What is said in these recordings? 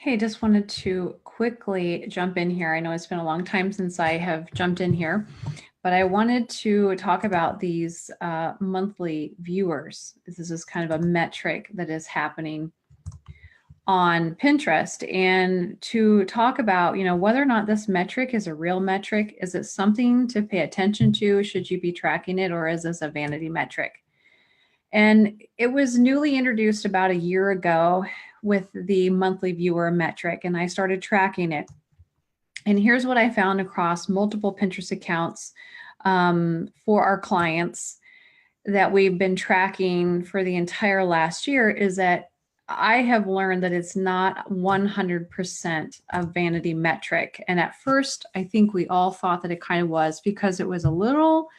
Hey, just wanted to quickly jump in here. I know it's been a long time since I have jumped in here, but I wanted to talk about these monthly viewers. This is kind of a metric that is happening on Pinterest, and to talk about, whether or not this metric is a real metric. Is it something to pay attention to? Should you be tracking it, or is this a vanity metric? And it was newly introduced about a year ago with the monthly viewer metric, and I started tracking it. And here's what I found across multiple Pinterest accounts for our clients that we've been tracking for the entire last year is that I have learned that it's not 100% a vanity metric. And at first, I think we all thought that it kind of was because it was a little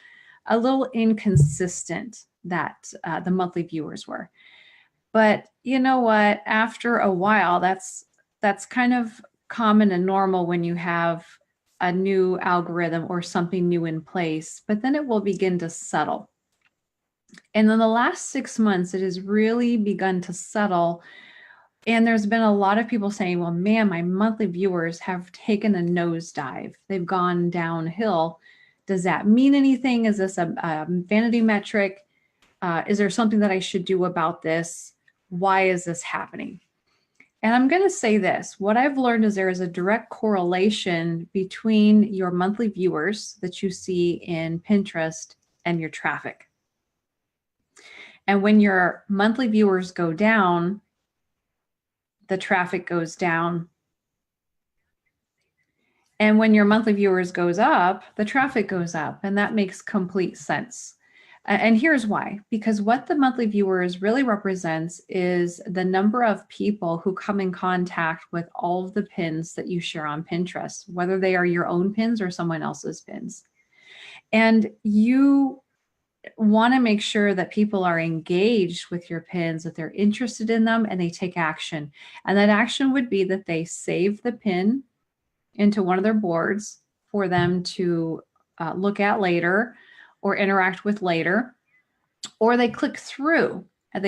inconsistent that the monthly viewers were. But you know what? After a while, that's kind of common and normal when you have a new algorithm or something new in place, but then it will begin to settle. And in the last 6 months, it has really begun to settle. And there's been a lot of people saying, well, man, my monthly viewers have taken a nosedive. They've gone downhill. Does that mean anything? Is this a vanity metric? Is there something that I should do about this? Why is this happening? And I'm going to say this. What I've learned is there is a direct correlation between your monthly viewers that you see in Pinterest and your traffic. And when your monthly viewers go down, the traffic goes down. And when your monthly viewers goes up, the traffic goes up. And that makes complete sense. And here's why, because what the monthly viewers really represents is the number of people who come in contact with all of the pins that you share on Pinterest, whether they are your own pins or someone else's pins. And you want to make sure that people are engaged with your pins, that they're interested in them, and they take action. And that action would be that they save the pin into one of their boards for them to look at later or interact with later, or they click through and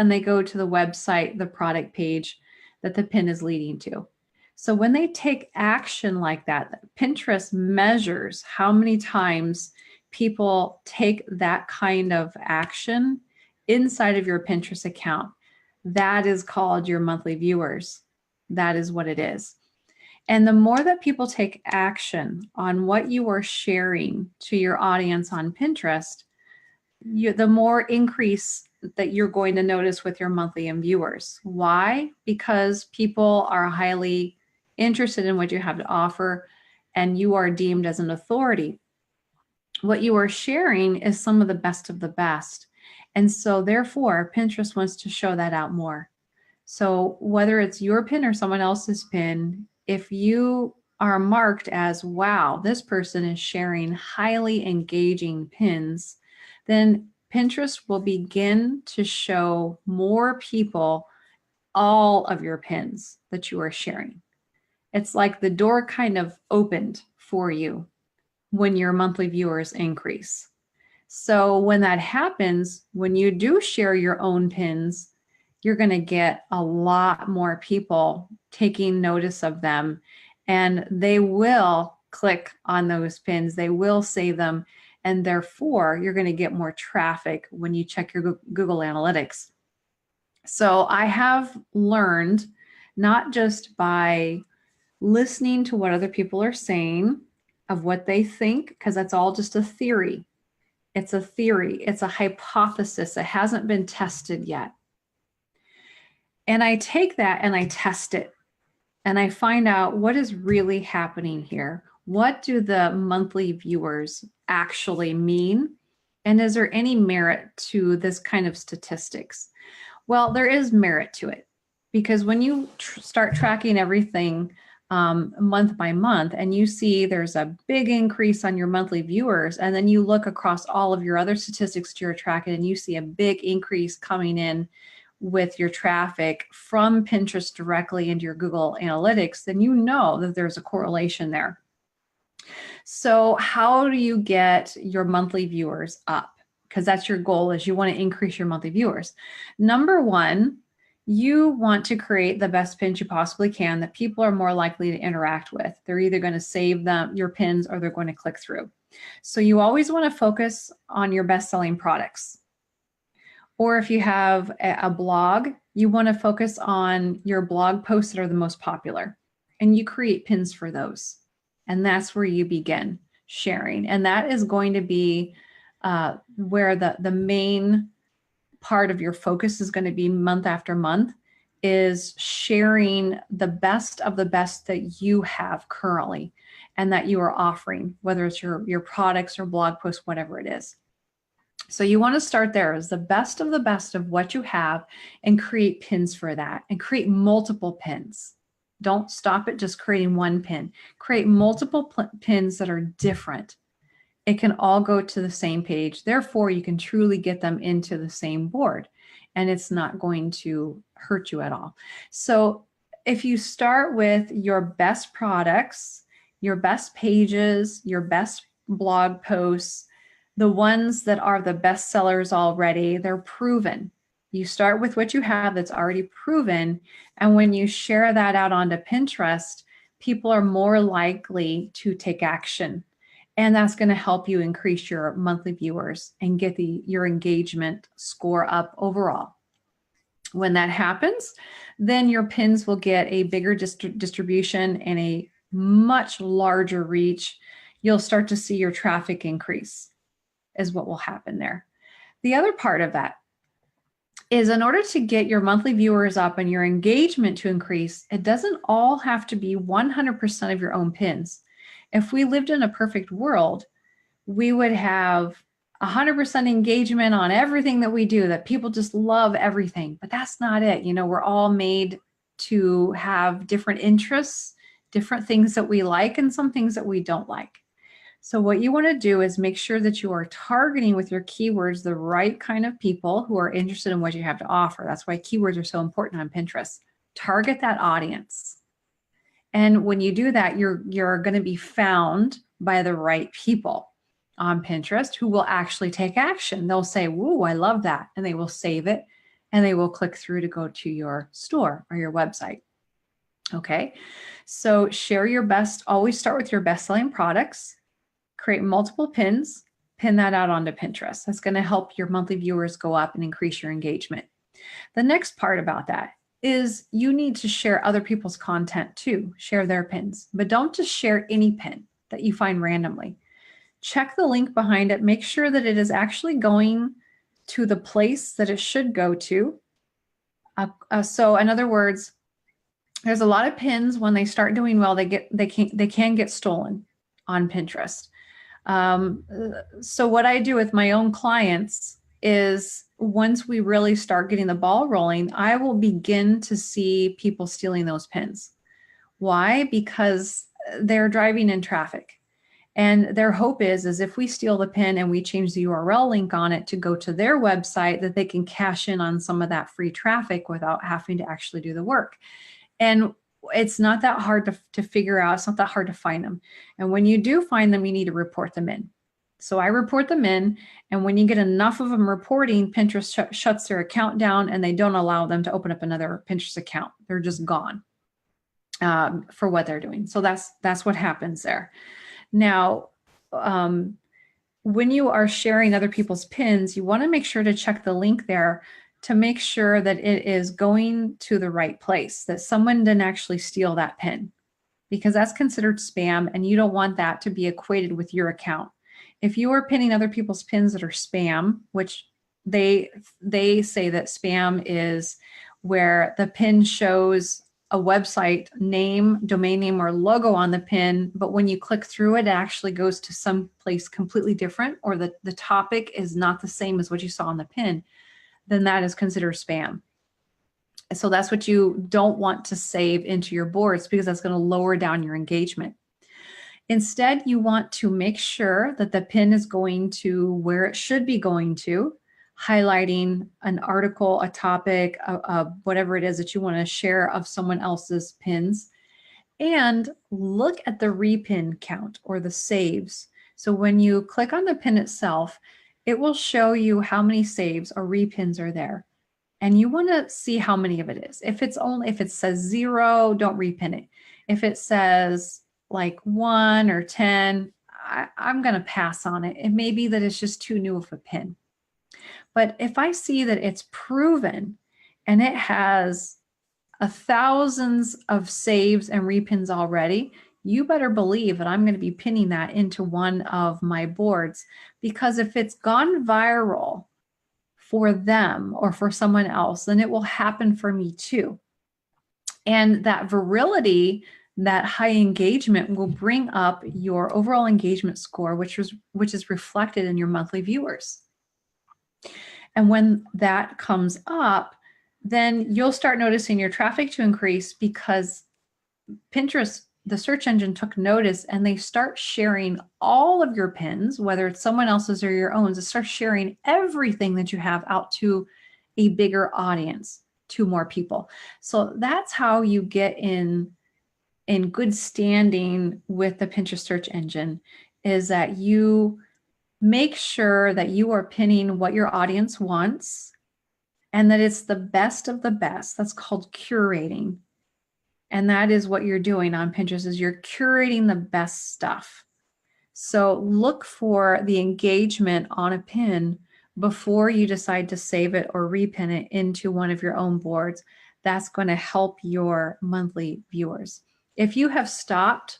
they go to the website, the product page that the pin is leading to. So when they take action like that, Pinterest measures how many times people take that kind of action inside of your Pinterest account. That is called your monthly viewers. That is what it is. And the more that people take action on what you are sharing to your audience on Pinterest, the more increase that you're going to notice with your monthly viewers. Why? Because people are highly interested in what you have to offer, and you are deemed as an authority. What you are sharing is some of the best. And so therefore, Pinterest wants to show that out more. So whether it's your pin or someone else's pin, if you are marked as, wow, this person is sharing highly engaging pins, then Pinterest will begin to show more people all of your pins that you are sharing. It's like the door kind of opened for you when your monthly viewers increase. So when that happens, when you do share your own pins, you're going to get a lot more people taking notice of them, and they will click on those pins. They will save them. And therefore, you're going to get more traffic when you check your Google Analytics. So I have learned, not just by listening to what other people are saying of what they think, because that's all just a theory. It's a theory. It's a hypothesis. It hasn't been tested yet. And I take that and I test it, and I find out what is really happening here. What do the monthly viewers actually mean? And is there any merit to this kind of statistics? Well, there is merit to it, because when you start tracking everything month by month, and you see there's a big increase on your monthly viewers, and then you look across all of your other statistics that you're tracking, and you see a big increase coming in with your traffic from Pinterest directly into your Google Analytics, then you know that there's a correlation there. So how do you get your monthly viewers up? Because that's your goal, is you want to increase your monthly viewers. Number one, You want to create the best pins you possibly can that people are more likely to interact with. They're either going to save them, your pins, or they're going to click through. So you always want to focus on your best-selling products. Or if you have a blog, you want to focus on your blog posts that are the most popular, and you create pins for those. And that's where you begin sharing. And that is going to be where the main part of your focus is going to be month after month, is sharing the best of the best that you have currently and that you are offering, whether it's your products or blog posts, whatever it is. So you want to start there as the best of what you have and create pins for that, and create multiple pins. Don't stop at just creating one pin. Create multiple pins that are different. It can all go to the same page. Therefore, you can truly get them into the same board, and it's not going to hurt you at all. So if you start with your best products, your best pages, your best blog posts, the ones that are the best sellers already, they're proven. You start with what you have that's already proven. And when you share that out onto Pinterest, people are more likely to take action. And that's going to help you increase your monthly viewers and get your engagement score up overall. When that happens, then your pins will get a bigger distribution and a much larger reach. You'll start to see your traffic increase, is what will happen there. The other part of that is, in order to get your monthly viewers up and your engagement to increase, it doesn't all have to be 100% of your own pins. If we lived in a perfect world, we would have 100% engagement on everything that we do, that people just love everything. But that's not it. You know, we're all made to have different interests, different things that we like, and some things that we don't like. So what you want to do is make sure that you are targeting with your keywords the right kind of people who are interested in what you have to offer. That's why keywords are so important on Pinterest. Target that audience. And when you do that, you're going to be found by the right people on Pinterest who will actually take action. They'll say, "Woo, I love that." And they will save it, and they will click through to go to your store or your website. Okay. So share your best, always start with your best-selling products. Create multiple pins, pin that out onto Pinterest. That's going to help your monthly viewers go up and increase your engagement. The next part about that is you need to share other people's content too. Share their pins, but don't just share any pin that you find randomly. Check the link behind it. Make sure that it is actually going to the place that it should go to. So in other words, there's a lot of pins, when they start doing well, they can get stolen on Pinterest. So what I do with my own clients is, once we really start getting the ball rolling, I will begin to see people stealing those pins. Why? Because they're driving in traffic. And their hope is if we steal the pin and we change the URL link on it to go to their website, that they can cash in on some of that free traffic without having to actually do the work. And it's not that hard to figure out. It's not that hard to find them. And when you do find them, you need to report them in. So I report them in, and when you get enough of them reporting, Pinterest shuts their account down, and they don't allow them to open up another Pinterest account. They're just gone for what they're doing. So that's what happens there. Now, when you are sharing other people's pins, you want to make sure to check the link there to make sure that it is going to the right place, that someone didn't actually steal that pin, because that's considered spam, and you don't want that to be equated with your account. If you are pinning other people's pins that are spam, which they say that spam is where the pin shows a website name, domain name, or logo on the pin, but when you click through it, it actually goes to some place completely different, or the topic is not the same as what you saw on the pin, then that is considered spam. So that's what you don't want to save into your boards, because that's going to lower down your engagement. Instead, you want to make sure that the pin is going to where it should be going to, highlighting an article, a topic, whatever it is that you want to share of someone else's pins. And look at the repin count, or the saves. So when you click on the pin itself, it will show you how many saves or repins are there. and you want to see how many of it is. If it says 0, don't repin it. If it says like 1 or 10, I'm going to pass on it. It may be that it's just too new of a pin. But if I see that it's proven and it has thousands of saves and repins already, you better believe that I'm going to be pinning that into one of my boards, because if it's gone viral for them or for someone else, then it will happen for me too. And that virility, that high engagement, will bring up your overall engagement score, which is reflected in your monthly viewers. And when that comes up, then you'll start noticing your traffic to increase, because Pinterest, the search engine, took notice and they start sharing all of your pins, whether it's someone else's or your own. It starts sharing everything that you have out to a bigger audience, to more people. So that's how you get in good standing with the Pinterest search engine, is that you make sure that you are pinning what your audience wants and that it's the best of the best. That's called curating. And that is what you're doing on Pinterest, is you're curating the best stuff. So look for the engagement on a pin before you decide to save it or repin it into one of your own boards. That's going to help your monthly viewers. If you have stopped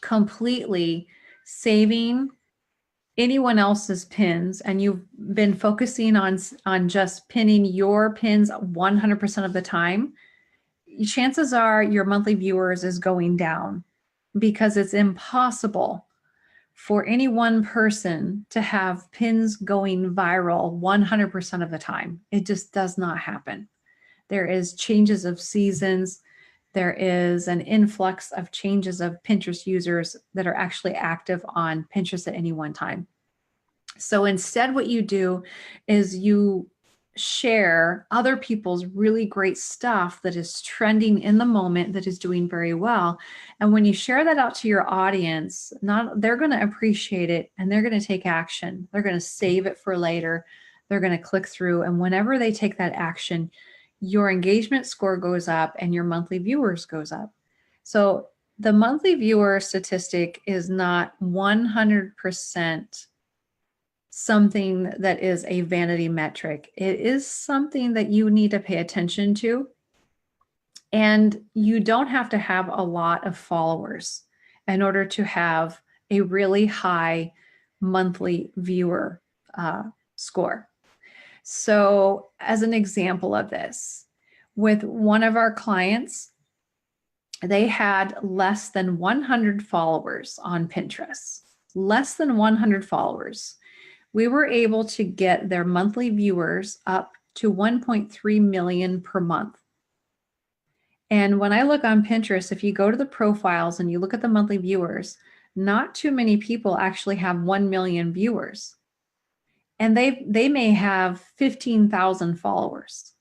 completely saving anyone else's pins and you've been focusing on just pinning your pins 100% of the time, chances are your monthly viewers is going down, because it's impossible for any one person to have pins going viral 100% of the time. It just does not happen. There is changes of seasons. There is an influx of changes of Pinterest users that are actually active on Pinterest at any one time. So instead, what you do is you share other people's really great stuff that is trending in the moment, that is doing very well. And when you share that out to your audience, they're going to appreciate it and they're going to take action. They're going to save it for later. They're going to click through. And whenever they take that action, your engagement score goes up and your monthly viewers goes up. So the monthly viewer statistic is not 100% something that is a vanity metric. It is something that you need to pay attention to. And you don't have to have a lot of followers in order to have a really high monthly viewer score. So as an example of this, with one of our clients, they had less than 100 followers on Pinterest, less than 100 followers. We were able to get their monthly viewers up to 1.3 million per month. And when I look on Pinterest, if you go to the profiles and you look at the monthly viewers, not too many people actually have 1 million viewers. And they may have 15,000 followers.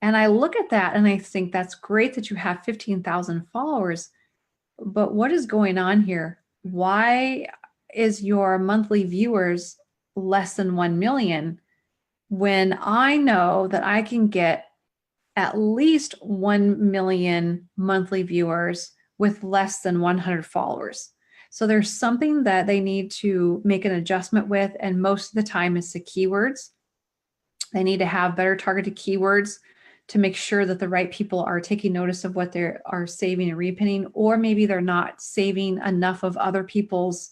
And I look at that and I think that's great that you have 15,000 followers, but what is going on here? Why is your monthly viewers less than 1 million when I know that I can get at least 1 million monthly viewers with less than 100 followers? So there's something that they need to make an adjustment with, and most of the time it's the keywords. They need to have better targeted keywords to make sure that the right people are taking notice of what they are saving and repinning, or maybe they're not saving enough of other people's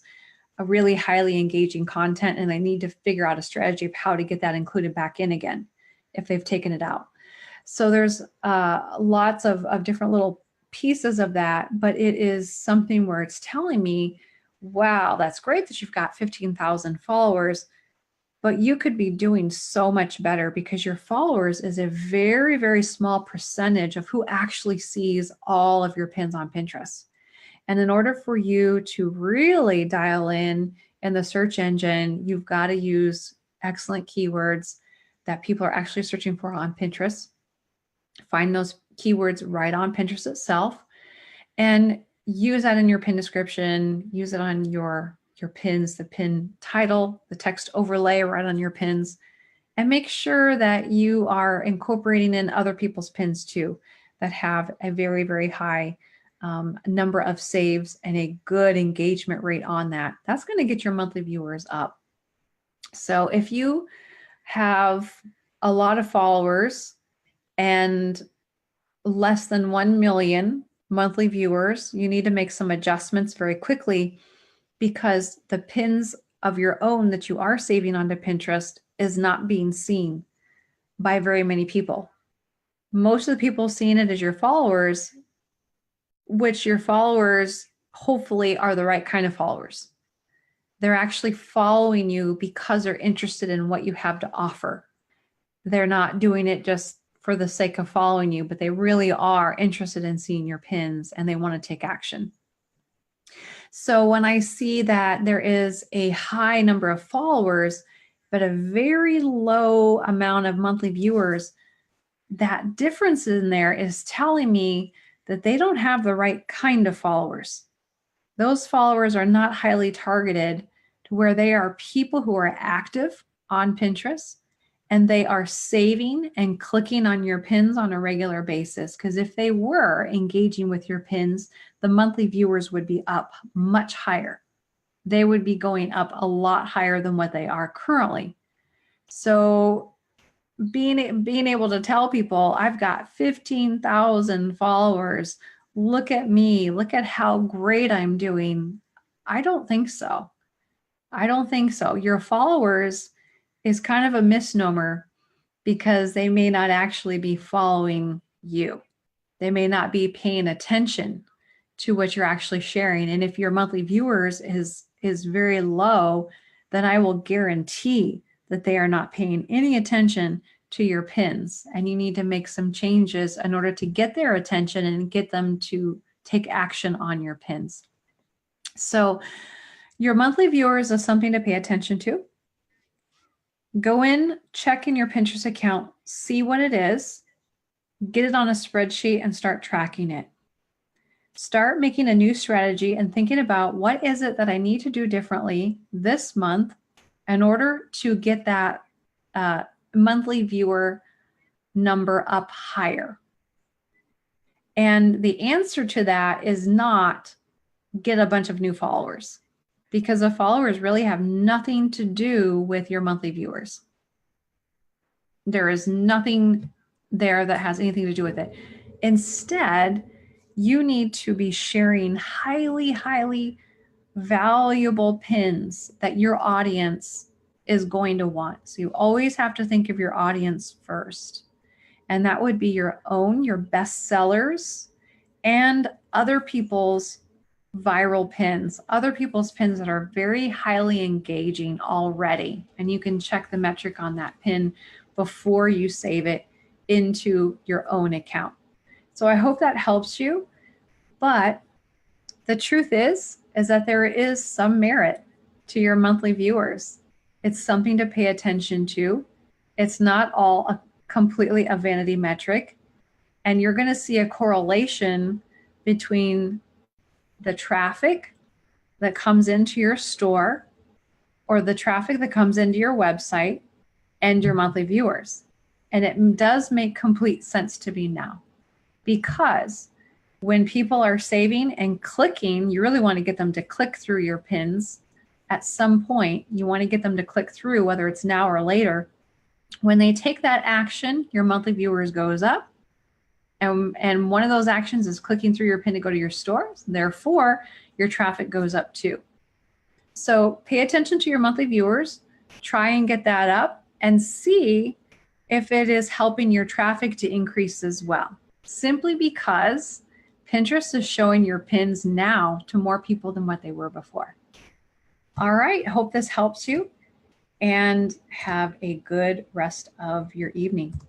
really highly engaging content, and they need to figure out a strategy of how to get that included back in again if they've taken it out. So there's lots of different little pieces of that, but it is something where it's telling me, wow, that's great that you've got 15,000 followers, but you could be doing so much better, because your followers is a very, very small percentage of who actually sees all of your pins on Pinterest. And in order for you to really dial in the search engine, you've got to use excellent keywords that people are actually searching for on Pinterest. Find those keywords right on Pinterest itself and use that in your pin description. Use it on your pins, the pin title, the text overlay right on your pins. And make sure that you are incorporating in other people's pins too that have a very, very high number of saves and a good engagement rate on that. That's going to get your monthly viewers up. So if you have a lot of followers and less than 1 million monthly viewers, you need to make some adjustments very quickly, because the pins of your own that you are saving onto Pinterest is not being seen by very many people. Most of the people seeing it as your followers, which your followers hopefully are the right kind of followers. They're actually following you because they're interested in what you have to offer. They're not doing it just for the sake of following you, but they really are interested in seeing your pins and they want to take action. So when I see that there is a high number of followers, but a very low amount of monthly viewers, that difference in there is telling me that they don't have the right kind of followers. Those followers are not highly targeted to where they are people who are active on Pinterest and they are saving and clicking on your pins on a regular basis. Because if they were engaging with your pins, the monthly viewers would be up much higher. They would be going up a lot higher than what they are currently. So being able to tell people, I've got 15,000 followers, look at me, look at how great I'm doing. I don't think so. I don't think so. Your followers is kind of a misnomer because they may not actually be following you. They may not be paying attention to what you're actually sharing. And if your monthly viewers is very low, then I will guarantee that they are not paying any attention to your pins. And you need to make some changes in order to get their attention and get them to take action on your pins. So your monthly viewers is something to pay attention to. Go in, check in your Pinterest account, see what it is, get it on a spreadsheet and start tracking it. Start making a new strategy and thinking about what is it that I need to do differently this month in order to get that monthly viewer number up higher. And the answer to that is not get a bunch of new followers, because the followers really have nothing to do with your monthly viewers. There is nothing there that has anything to do with it. Instead, you need to be sharing highly, highly valuable pins that your audience is going to want. So you always have to think of your audience first. And that would be your own, your best sellers, and other people's viral pins, other people's pins that are very highly engaging already. And you can check the metric on that pin before you save it into your own account. So I hope that helps you. But the truth is that there is some merit to your monthly viewers. It's something to pay attention to. It's not all completely a vanity metric. And you're going to see a correlation between the traffic that comes into your store or the traffic that comes into your website and your monthly viewers. And it does make complete sense to me now, because when people are saving and clicking, you really want to get them to click through your pins at some point. You want to get them to click through, whether it's now or later. When they take that action, your monthly viewers goes up. And one of those actions is clicking through your pin to go to your store. Therefore, your traffic goes up too. So pay attention to your monthly viewers, try and get that up and see if it is helping your traffic to increase as well. Simply because Pinterest is showing your pins now to more people than what they were before. All right, hope this helps you and have a good rest of your evening.